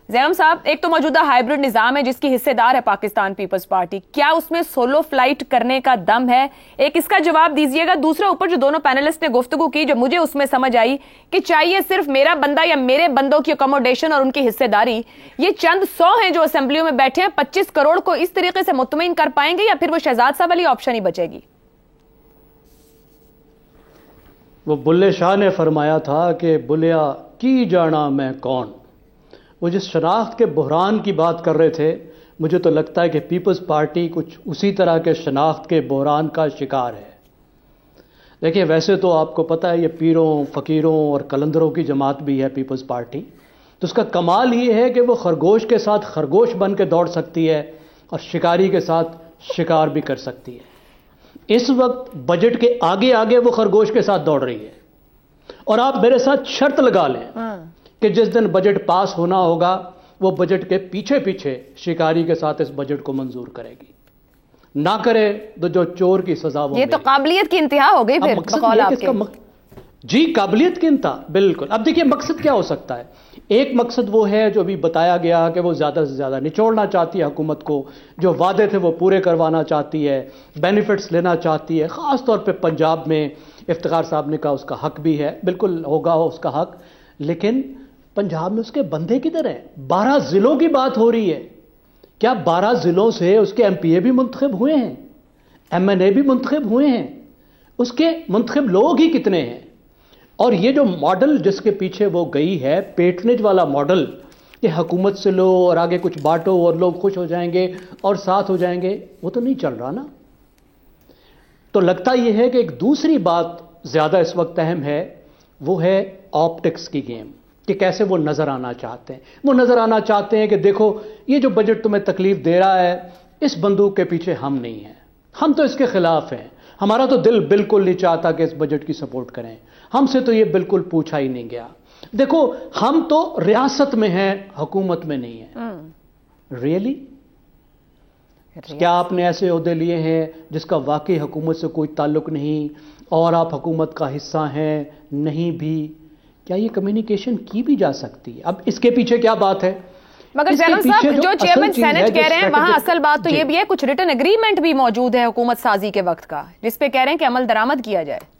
زینب صاحب، ایک تو موجودہ ہائیبرڈ نظام ہے جس کی حصے دار ہے پاکستان پیپلز پارٹی، کیا اس میں سولو فلائٹ کرنے کا دم ہے؟ ایک اس کا جواب دیجئے گا۔ دوسرا، اوپر جو دونوں پینلسٹ نے گفتگو کی، جو مجھے اس میں سمجھ آئی کہ چاہیے صرف میرا بندہ یا میرے بندوں کی اکوموڈیشن اور ان کی حصے داری۔ یہ چند 100 ہیں جو اسمبلیوں میں بیٹھے ہیں، 25 کروڑ کو اس طریقے سے مطمئن کر پائیں گے یا پھر وہ شہزاد صاحب والی آپشن ہی بچے گی؟ وہ بلے شاہ نے فرمایا تھا کہ بلیا کی جانا میں کون۔ وہ جس شناخت کے بحران کی بات کر رہے تھے، مجھے تو لگتا ہے کہ پیپلز پارٹی کچھ اسی طرح کے شناخت کے بحران کا شکار ہے۔ دیکھیں، ویسے تو آپ کو پتہ ہے یہ پیروں، فقیروں اور قلندروں کی جماعت بھی ہے پیپلز پارٹی، تو اس کا کمال یہ ہے کہ وہ خرگوش کے ساتھ خرگوش بن کے دوڑ سکتی ہے اور شکاری کے ساتھ شکار بھی کر سکتی ہے۔ اس وقت بجٹ کے آگے آگے وہ خرگوش کے ساتھ دوڑ رہی ہے، اور آپ میرے ساتھ شرط لگا لیں کہ جس دن بجٹ پاس ہونا ہوگا وہ بجٹ کے پیچھے پیچھے شکاری کے ساتھ اس بجٹ کو منظور کرے گی، نہ کرے تو جو چور کی سزا وہ یہ تو قابلیت کی انتہا ہو گئی پھر بقول آپ کے۔ جی، قابلیت کی انتہا، بالکل۔ اب دیکھیے مقصد کیا ہو سکتا ہے۔ ایک مقصد وہ ہے جو ابھی بتایا گیا کہ وہ زیادہ سے زیادہ نچوڑنا چاہتی ہے حکومت کو، جو وعدے تھے وہ پورے کروانا چاہتی ہے، بینیفٹس لینا چاہتی ہے، خاص طور پہ پنجاب میں افتخار صاحب نے کہا اس کا حق بھی ہے، بالکل ہوگا اس کا حق، لیکن پنجاب میں اس کے بندے کدھر ہیں؟ 12 ضلعوں کی بات ہو رہی ہے، کیا 12 ضلعوں سے اس کے ایم پی اے بھی منتخب ہوئے ہیں، ایم این اے بھی منتخب ہوئے ہیں؟ اس کے منتخب لوگ ہی کتنے ہیں؟ اور یہ جو ماڈل جس کے پیچھے وہ گئی ہے، پیٹرنیج والا ماڈل، کہ حکومت سے لو اور آگے کچھ بانٹو اور لوگ خوش ہو جائیں گے اور ساتھ ہو جائیں گے، وہ تو نہیں چل رہا نا۔ تو لگتا یہ ہے کہ ایک دوسری بات زیادہ اس وقت اہم ہے، وہ ہے آپٹکس کی گیم، کہ کیسے وہ نظر آنا چاہتے ہیں۔ وہ نظر آنا چاہتے ہیں کہ دیکھو یہ جو بجٹ تمہیں تکلیف دے رہا ہے، اس بندوق کے پیچھے ہم نہیں ہیں، ہم تو اس کے خلاف ہیں، ہمارا تو دل بالکل نہیں چاہتا کہ اس بجٹ کی سپورٹ کریں، ہم سے تو یہ بالکل پوچھا ہی نہیں گیا، دیکھو ہم تو ریاست میں ہیں، حکومت میں نہیں ہیں۔ ریئلی؟ کیا آپ نے ایسے عہدے لیے ہیں جس کا واقعی حکومت سے کوئی تعلق نہیں اور آپ حکومت کا حصہ ہیں؟ نہیں بھی۔ کیا یہ کمیونیکیشن کی بھی جا سکتی ہے؟ اب اس کے پیچھے کیا بات ہے؟ مگر زینب صاحب، جو چیئرمین سینٹ کہہ رہے ہیں وہاں اصل بات تو یہ بھی ہے، کچھ ریٹن اگریمنٹ بھی موجود ہے حکومت سازی کے وقت کا، جس پہ کہہ رہے ہیں کہ عمل درآمد کیا جائے۔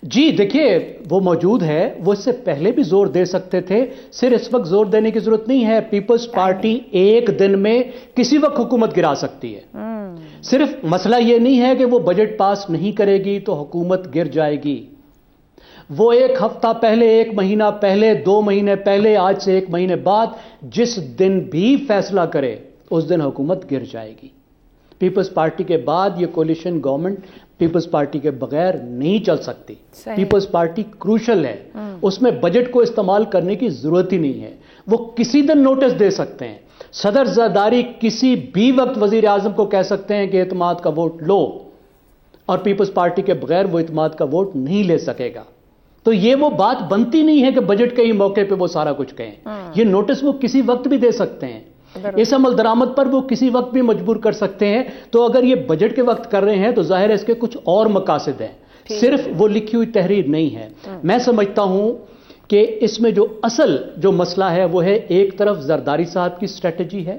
جی دیکھیے، وہ موجود ہے، وہ اس سے پہلے بھی زور دے سکتے تھے، صرف اس وقت زور دینے کی ضرورت نہیں ہے۔ پیپلز پارٹی ایک دن میں کسی وقت حکومت گرا سکتی ہے، صرف مسئلہ یہ نہیں ہے کہ وہ بجٹ پاس نہیں کرے گی تو حکومت گر جائے گی۔ وہ 1 ہفتہ پہلے، 1 مہینہ پہلے، 2 مہینے پہلے، آج سے 1 مہینے بعد جس دن بھی فیصلہ کرے اس دن حکومت گر جائے گی۔ پیپلز پارٹی کے بعد یہ کولیشن گورنمنٹ پیپلز پارٹی کے بغیر نہیں چل سکتی۔ پیپلز پارٹی کروشل ہے، اس میں بجٹ کو استعمال کرنے کی ضرورت ہی نہیں ہے۔ وہ کسی دن نوٹس دے سکتے ہیں، صدر زرداری کسی بھی وقت وزیر اعظم کو کہہ سکتے ہیں کہ اعتماد کا ووٹ لو، اور پیپلز پارٹی کے بغیر وہ اعتماد کا ووٹ نہیں لے سکے گا۔ تو یہ وہ بات بنتی نہیں ہے کہ بجٹ کے ہی موقع پہ وہ سارا کچھ کہیں، یہ نوٹس وہ کسی وقت بھی دے سکتے ہیں، اس عمل درآمد پر وہ کسی وقت بھی مجبور کر سکتے ہیں۔ تو اگر یہ بجٹ کے وقت کر رہے ہیں تو ظاہر ہے اس کے کچھ اور مقاصد ہیں، صرف وہ لکھی ہوئی تحریر نہیں ہے۔ میں سمجھتا ہوں کہ اس میں جو اصل جو مسئلہ ہے وہ ہے، ایک طرف زرداری صاحب کی اسٹریٹجی ہے،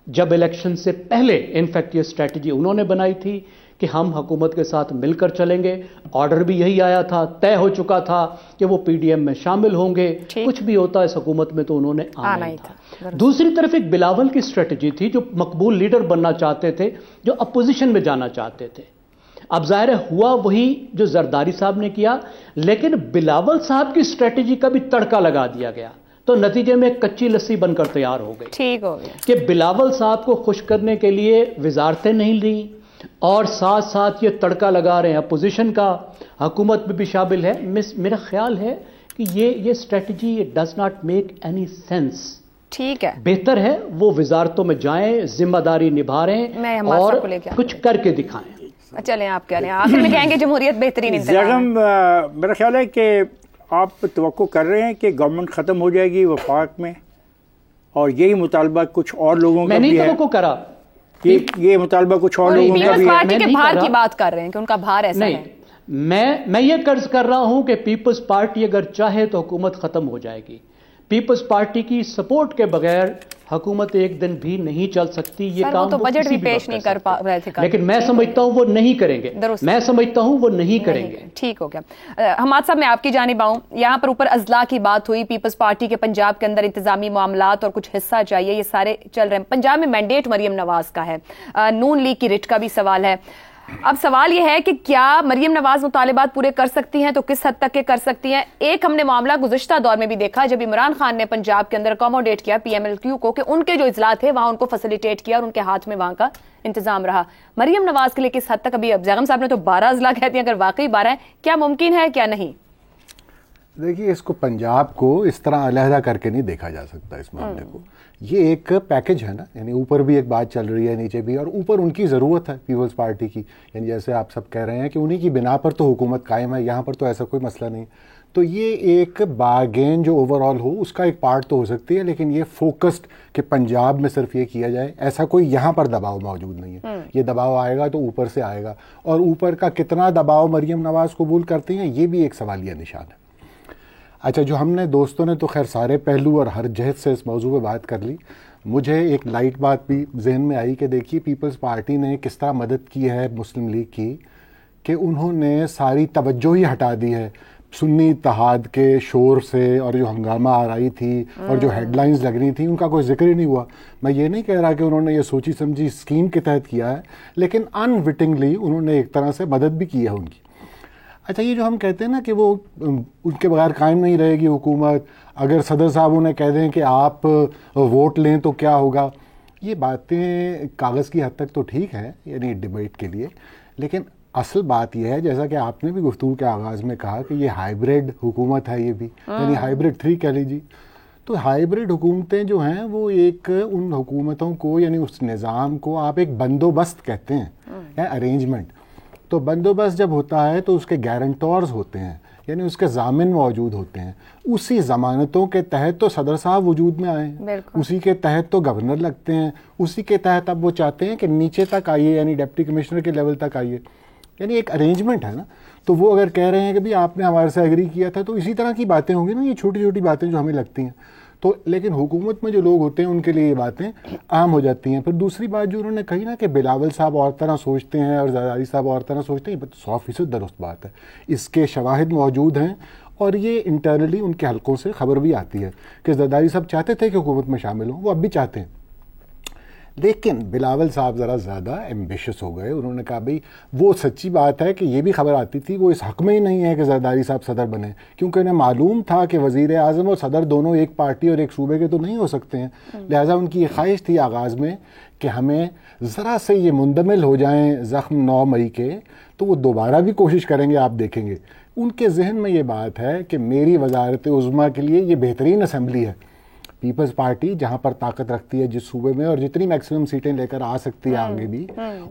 جب الیکشن سے پہلے انفیکٹ یہ اسٹریٹجی انہوں نے بنائی تھی کہ ہم حکومت کے ساتھ مل کر چلیں گے، آرڈر بھی یہی آیا تھا، طے ہو چکا تھا کہ وہ پی ڈی ایم میں شامل ہوں گے، کچھ بھی ہوتا اس حکومت میں تو انہوں نے آنا ہی تھا۔ دوسری طرف ایک بلاول کی اسٹریٹجی تھی، جو مقبول لیڈر بننا چاہتے تھے، جو اپوزیشن میں جانا چاہتے تھے۔ اب ظاہر ہوا وہی جو زرداری صاحب نے کیا، لیکن بلاول صاحب کی اسٹریٹجی کا بھی تڑکا لگا دیا گیا، تو نتیجے میں کچی لسی بن کر تیار ہو گئی۔ ٹھیک ہو گیا کہ بلاول صاحب کو خوش کرنے کے لیے وزارتیں نہیں لیں، اور ساتھ ساتھ یہ تڑکا لگا رہے ہیں اپوزیشن کا، حکومت میں بھی شامل ہے۔ میرا خیال ہے کہ یہ strategy does not make any sense. ٹھیک ہے، بہتر ہے وہ وزارتوں میں جائیں، ذمہ داری نبھا رہے ہیں اور کچھ کر کے دکھائیں۔ چلیں آپ کہہ رہے ہیں آخر میں کہیں گے جمہوریت بہترین انتظام۔ میرا خیال ہے کہ آپ توقع کر رہے ہیں کہ گورنمنٹ ختم ہو جائے گی وفاق میں، اور یہی مطالبہ کچھ اور لوگوں کا بھی ہے۔ میں نہیں توقع کرا، یہ مطالبہ کچھ اور لوگوں کا بھی ہے۔ پیپلز پارٹی کے بھار کی بات کر رہے ہیں کہ ان کا بھار ایسا ہے۔ میں یہ قرض کر رہا ہوں کہ پیپلز پارٹی اگر چاہے تو حکومت ختم ہو جائے گی۔ پیپلز پارٹی کی سپورٹ کے بغیر حکومت ایک دن بھی نہیں چل سکتی. یہ کام تو بجٹ بھی پیش نہیں کر پا رہے تھے, لیکن میں سمجھتا ہوں وہ نہیں کریں گے. میں سمجھتا ہوں وہ نہیں کریں گے. ٹھیک ہو گیا. حماد صاحب میں آپ کی جانب آؤں. یہاں پر اوپر اضلاع کی بات ہوئی, پیپلز پارٹی کے پنجاب کے اندر انتظامی معاملات اور کچھ حصہ چاہیے, یہ سارے چل رہے ہیں. پنجاب میں مینڈیٹ مریم نواز کا ہے, نون لیگ کی رٹ کا بھی سوال ہے. اب سوال یہ ہے کہ کیا مریم نواز مطالبات پورے کر سکتی ہیں, تو کس حد تک کے کر سکتی ہیں. ایک ہم نے معاملہ گزشتہ دور میں بھی دیکھا جب عمران خان نے پنجاب کے اندر اکوموڈیٹ کیا پی ایم ایل کیو کو, کہ ان کے جو اضلاع تھے وہاں ان کو فیسیلیٹیٹ کیا اور ان کے ہاتھ میں وہاں کا انتظام رہا. مریم نواز کے لیے کس حد تک, ابھی زیغم صاحب نے تو 12 اضلاع کہتے ہیں, اگر واقعی 12 ہیں کیا ممکن ہے کیا نہیں؟ دیکھیے اس کو پنجاب کو اس طرح علیحدہ کر کے نہیں دیکھا جا سکتا. اس معاملے کو یہ ایک پیکج ہے نا, یعنی اوپر بھی ایک بات چل رہی ہے نیچے بھی, اور اوپر ان کی ضرورت ہے پیپلز پارٹی کی, یعنی جیسے آپ سب کہہ رہے ہیں کہ انہی کی بنا پر تو حکومت قائم ہے, یہاں پر تو ایسا کوئی مسئلہ نہیں. تو یہ ایک بارگین جو اوور آل ہو اس کا ایک پارٹ تو ہو سکتی ہے, لیکن یہ فوکسڈ کہ پنجاب میں صرف یہ کیا جائے, ایسا کوئی یہاں پر دباؤ موجود نہیں ہے. یہ دباؤ آئے گا تو اوپر سے آئے گا, اور اوپر کا کتنا دباؤ مریم نواز قبول کرتی ہیں یہ بھی ایک سوالیہ نشان ہے. اچھا, جو ہم نے دوستوں نے تو خیر سارے پہلو اور ہر جہت سے اس موضوع پہ بات کر لی. مجھے ایک لائٹ بات بھی ذہن میں آئی کہ دیکھیے پیپلز پارٹی نے کس طرح مدد کی ہے مسلم لیگ کی, کہ انہوں نے ساری توجہ ہی ہٹا دی ہے سنی اتحاد کے شور سے, اور جو ہنگامہ آ رہی تھی اور جو ہیڈ لائنز لگ رہی تھیں ان کا کوئی ذکر ہی نہیں ہوا. میں یہ نہیں کہہ رہا کہ انہوں نے یہ سوچی سمجھی اسکیم کے تحت کیا ہے, لیکن انوٹنگلی انہوں نے ایک طرح سے مدد بھی کی ہے ان کی. اچھا, یہ جو ہم کہتے ہیں نا کہ وہ ان کے بغیر قائم نہیں رہے گی حکومت, اگر صدر صاحب انہیں کہہ دیں کہ آپ ووٹ لیں تو کیا ہوگا, یہ باتیں کاغذ کی حد تک تو ٹھیک ہیں یعنی ڈیبیٹ کے لیے, لیکن اصل بات یہ ہے جیسا کہ آپ نے بھی گفتگو کے آغاز میں کہا کہ یہ ہائیبریڈ حکومت ہے, یہ بھی یعنی ہائیبریڈ 3 کہہ لیجیے. تو ہائیبریڈ حکومتیں جو ہیں وہ ایک ان حکومتوں کو یعنی اس نظام کو آپ ایک بندوبست کہتے ہیں یا ارینجمنٹ. تو بندوبست جب ہوتا ہے تو اس کے گارنٹورز ہوتے ہیں, یعنی اس کے ضامن موجود ہوتے ہیں. اسی ضمانتوں کے تحت تو صدر صاحب وجود میں آئے ہیں, اسی کے تحت تو گورنر لگتے ہیں, اسی کے تحت اب وہ چاہتے ہیں کہ نیچے تک آئیے, یعنی ڈپٹی کمشنر کے لیول تک آئیے, یعنی ایک ارینجمنٹ ہے نا. تو وہ اگر کہہ رہے ہیں کہ بھی آپ نے ہمارے سے ایگری کیا تھا, تو اسی طرح کی باتیں ہوں گی نا, یہ چھوٹی چھوٹی باتیں جو ہمیں لگتی ہیں. تو لیکن حکومت میں جو لوگ ہوتے ہیں ان کے لیے یہ باتیں عام ہو جاتی ہیں. پھر دوسری بات جو انہوں نے کہی نا کہ بلاول صاحب اور طرح سوچتے ہیں اور زرداری صاحب اور طرح سوچتے ہیں, یہ 100% درست بات ہے. اس کے شواہد موجود ہیں, اور یہ انٹرنلی ان کے حلقوں سے خبر بھی آتی ہے کہ زرداری صاحب چاہتے تھے کہ حکومت میں شامل ہوں, وہ اب بھی چاہتے ہیں. لیکن بلاول صاحب ذرا زیادہ ایمبیشس ہو گئے. انہوں نے کہا بھئی وہ سچی بات ہے کہ یہ بھی خبر آتی تھی وہ اس حق میں ہی نہیں ہے کہ زرداری صاحب صدر بنے, کیونکہ انہیں معلوم تھا کہ وزیر اعظم اور صدر دونوں ایک پارٹی اور ایک صوبے کے تو نہیں ہو سکتے ہیں. لہٰذا ان کی یہ خواہش تھی آغاز میں کہ ہمیں ذرا سے یہ مندمل ہو جائیں زخم 9 مئی کے, تو وہ دوبارہ بھی کوشش کریں گے. آپ دیکھیں گے ان کے ذہن میں یہ بات ہے کہ میری وزارت عظمیٰ کے لیے یہ بہترین اسمبلی ہے. پیپلز پارٹی جہاں پر طاقت رکھتی ہے جس صوبے میں, اور جتنی میکسیمم سیٹیں لے کر آ سکتی ہے آگے بھی,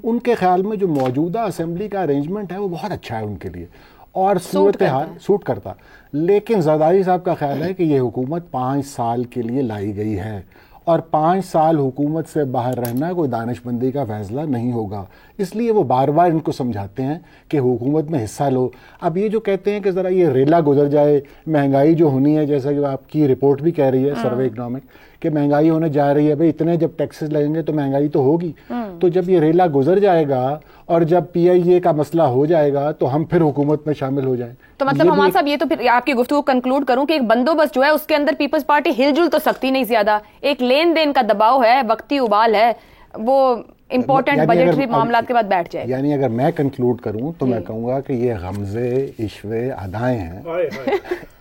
ان کے خیال میں جو موجودہ اسمبلی کا ارینجمنٹ ہے وہ بہت اچھا ہے ان کے لیے, اور صورتحال سوٹ کرتا. لیکن زرداری صاحب کا خیال ہے کہ یہ حکومت 5 سال کے لیے لائی گئی ہے, اور 5 سال حکومت سے باہر رہنا کوئی دانش مندی کا فیصلہ نہیں ہوگا. اس لیے وہ بار بار ان کو سمجھاتے ہیں کہ حکومت میں حصہ لو. اب یہ جو کہتے ہیں کہ ذرا یہ ریلا گزر جائے, مہنگائی جو ہونی ہے, جیسا کہ آپ کی رپورٹ بھی کہہ رہی ہے سروے اکنامک, کہ مہنگائی ہونے جا رہی ہے, بھئی اتنے جب ٹیکسز لگیں گے تو مہنگائی تو ہوگی. تو جب یہ ریلا گزر جائے گا اور جب پی آئی اے کا مسئلہ ہو جائے گا تو ہم پھر حکومت میں شامل ہو جائیں. تو مطلب حماد صاحب یہ تو پھر آپ کی گفتگو کنکلوڈ کروں کہ ایک بندوبست جو ہے اس کے اندر پیپلز پارٹی ہل جل تو سکتی نہیں زیادہ, ایک لین دین کا دباؤ ہے, وقتی ابال ہے, وہ امپورٹنٹ بجٹری معاملات کے بعد بیٹھ جائے. یعنی اگر میں کنکلوڈ کروں تو میں کہوں گا کہ یہ غمزے عشوے ادائیں ہیں,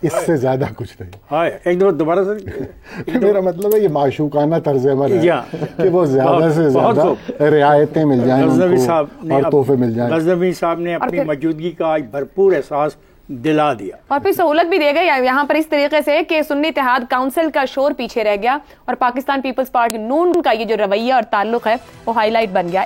اس سے زیادہ کچھ نہیں. ایک دفعہ دوبارہ سر, میرا مطلب ہے یہ معشوقانہ طرز عمل ہے کہ وہ زیادہ سے زیادہ رعایتیں مل جائیں اور تحفے مل جائیں. غزنوی صاحب نے اپنی موجودگی کا آج بھرپور احساس دلا دیا, اور پھر سہولت بھی دے گا یہاں پر اس طریقے سے کہ سنی اتحاد کاؤنسل کا شور پیچھے رہ گیا, اور پاکستان پیپلز پارٹی نون کا یہ جو رویہ اور تعلق ہے وہ ہائی لائٹ بن گیا.